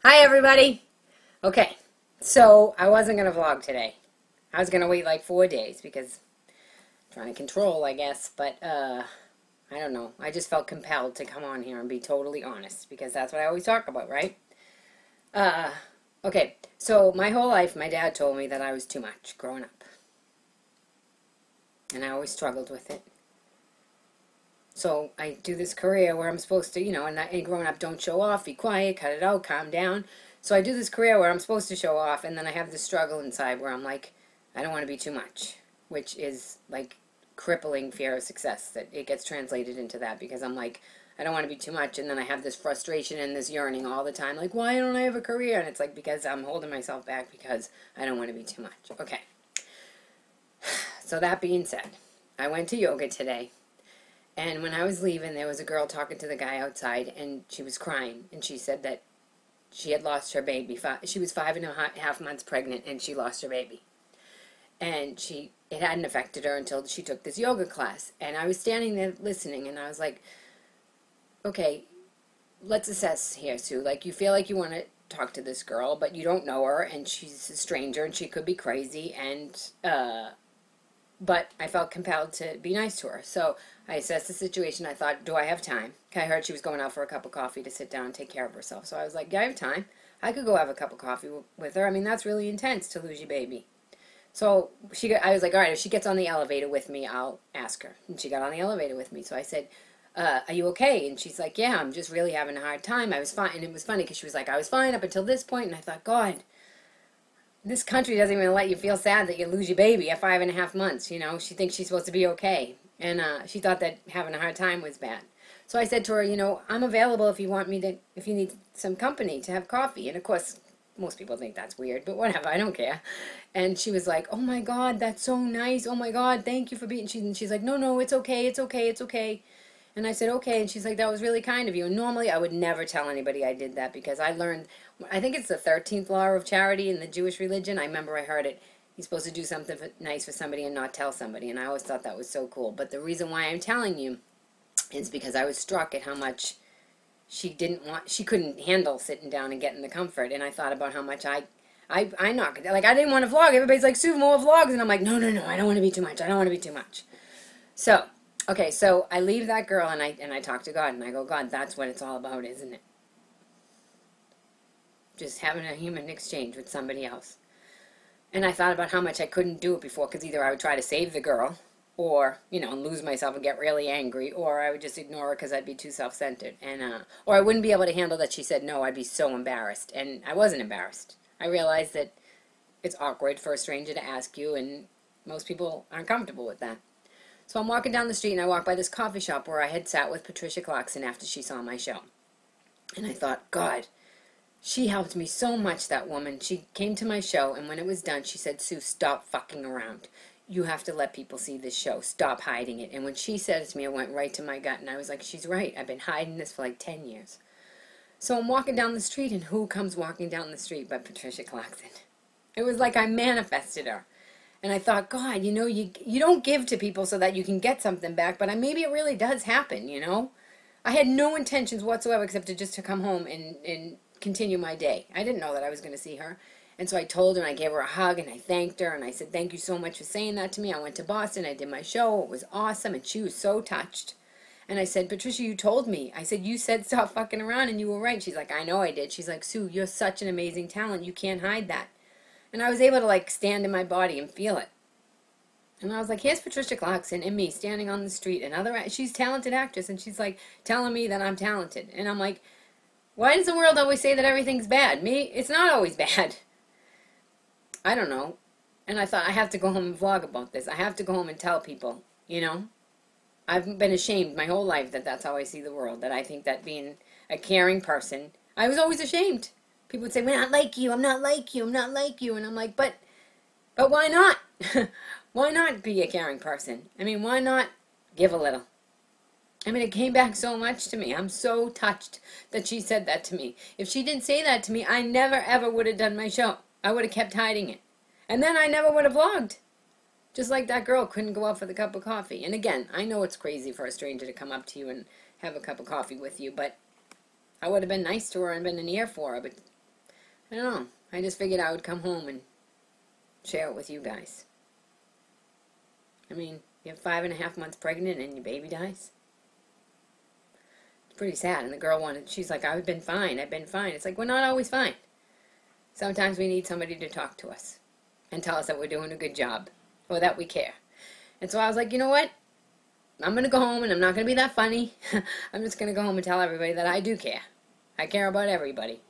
Hi everybody! Okay, so I wasn't going to vlog today. I was going to wait like 4 days because I'm trying to control, I guess, but I don't know. I just felt compelled to come on here and be totally honest because that's what I always talk about, right? Uh, okay, so my whole life my dad told me that I was too much growing up. And I always struggled with it. So I do this career where I'm supposed to, and growing up, don't show off, be quiet, cut it out, calm down. So I do this career where I'm supposed to show off, and then I have this struggle inside where I'm like, I don't want to be too much, which is like crippling fear of success. That it gets translated into that because I'm like, I don't want to be too much, and then I have this frustration and this yearning all the time, like, why don't I have a career? And it's like because I'm holding myself back because I don't want to be too much. Okay. So that being said, I went to yoga today. And when I was leaving, there was a girl talking to the guy outside, and she was crying. And she said that she had lost her baby. She was 5.5 months pregnant, and she lost her baby. And it hadn't affected her until she took this yoga class. And I was standing there listening, and I was like, okay, let's assess here, Sue. Like, you feel like you want to talk to this girl, but you don't know her, and she's a stranger, and she could be crazy, and but I felt compelled to be nice to her. So I assessed the situation. I thought, do I have time? I heard she was going out for a cup of coffee to sit down and take care of herself. So I was like, yeah, I have time. I could go have a cup of coffee with her. I mean, that's really intense to lose your baby. So I was like, all right, if she gets on the elevator with me, I'll ask her. And she got on the elevator with me. So I said, are you okay? And she's like, yeah, I'm just really having a hard time. I was fine. And it was funny because she was like, I was fine up until this point. And I thought, God, this country doesn't even let you feel sad that you lose your baby at 5.5 months. She thinks she's supposed to be okay. And she thought that having a hard time was bad. So I said to her, I'm available if you need some company to have coffee. And of course, most people think that's weird, but whatever, I don't care. And she was like, oh my God, that's so nice. Oh my God, thank you for being, she's like, no, it's okay, it's okay, it's okay. And I said, okay. And she's like, that was really kind of you. And normally I would never tell anybody I did that because I learned, I think it's the 13th law of charity in the Jewish religion. I remember I heard it. You're supposed to do something nice for somebody and not tell somebody. And I always thought that was so cool. But the reason why I'm telling you is because I was struck at how much she couldn't handle sitting down and getting the comfort. And I thought about how much I knocked, like I didn't want to vlog. Everybody's like, Sue, more vlogs. And I'm like, no, I don't want to be too much. I don't want to be too much. So, okay, so I leave that girl and I talk to God and I go, God, that's what it's all about, isn't it? Just having a human exchange with somebody else. And I thought about how much I couldn't do it before because either I would try to save the girl or, lose myself and get really angry, or I would just ignore her because I'd be too self-centered. And or I wouldn't be able to handle that she said no. I'd be so embarrassed. And I wasn't embarrassed. I realized that it's awkward for a stranger to ask you, and most people aren't comfortable with that. So I'm walking down the street and I walk by this coffee shop where I had sat with Patricia Clarkson after she saw my show. And I thought, God, she helped me so much, that woman. She came to my show, and when it was done, she said, Sue, stop fucking around. You have to let people see this show. Stop hiding it. And when she said it to me, it went right to my gut. And I was like, she's right. I've been hiding this for like 10 years. So I'm walking down the street, and who comes walking down the street but Patricia Clarkson? It was like I manifested her. And I thought, God, you don't give to people so that you can get something back, but maybe it really does happen, I had no intentions whatsoever except to come home and continue my day. I didn't know that I was going to see her. And so I told her, and I gave her a hug, and I thanked her, and I said, thank you so much for saying that to me. I went to Boston, I did my show, it was awesome, and she was so touched. And I said, Patricia, you told me. I said, you said stop fucking around, and you were right. She's like, I know I did. She's like, Sue, you're such an amazing talent. You can't hide that. And I was able to, like, stand in my body and feel it. And I was like, here's Patricia Clarkson and me standing on the street. She's a talented actress, and she's, like, telling me that I'm talented. And I'm like, why does the world always say that everything's bad? It's not always bad. I don't know. And I thought, I have to go home and vlog about this. I have to go home and tell people, I've been ashamed my whole life that that's how I see the world. That I think that being a caring person, I was always ashamed. People would say, we're not like you, I'm not like you, I'm not like you. And I'm like, but why not? Why not be a caring person? I mean, why not give a little? I mean, it came back so much to me. I'm so touched that she said that to me. If she didn't say that to me, I never ever would have done my show. I would have kept hiding it. And then I never would have vlogged. Just like that girl couldn't go out for the cup of coffee. And again, I know it's crazy for a stranger to come up to you and have a cup of coffee with you, but I would have been nice to her and been an ear for her. But I don't know. I just figured I would come home and share it with you guys. I mean, you're 5.5 months pregnant and your baby dies. It's pretty sad. And the girl she's like, I've been fine. I've been fine. It's like, we're not always fine. Sometimes we need somebody to talk to us and tell us that we're doing a good job or that we care. And so I was like, you know what? I'm going to go home and I'm not going to be that funny. I'm just going to go home and tell everybody that I do care. I care about everybody.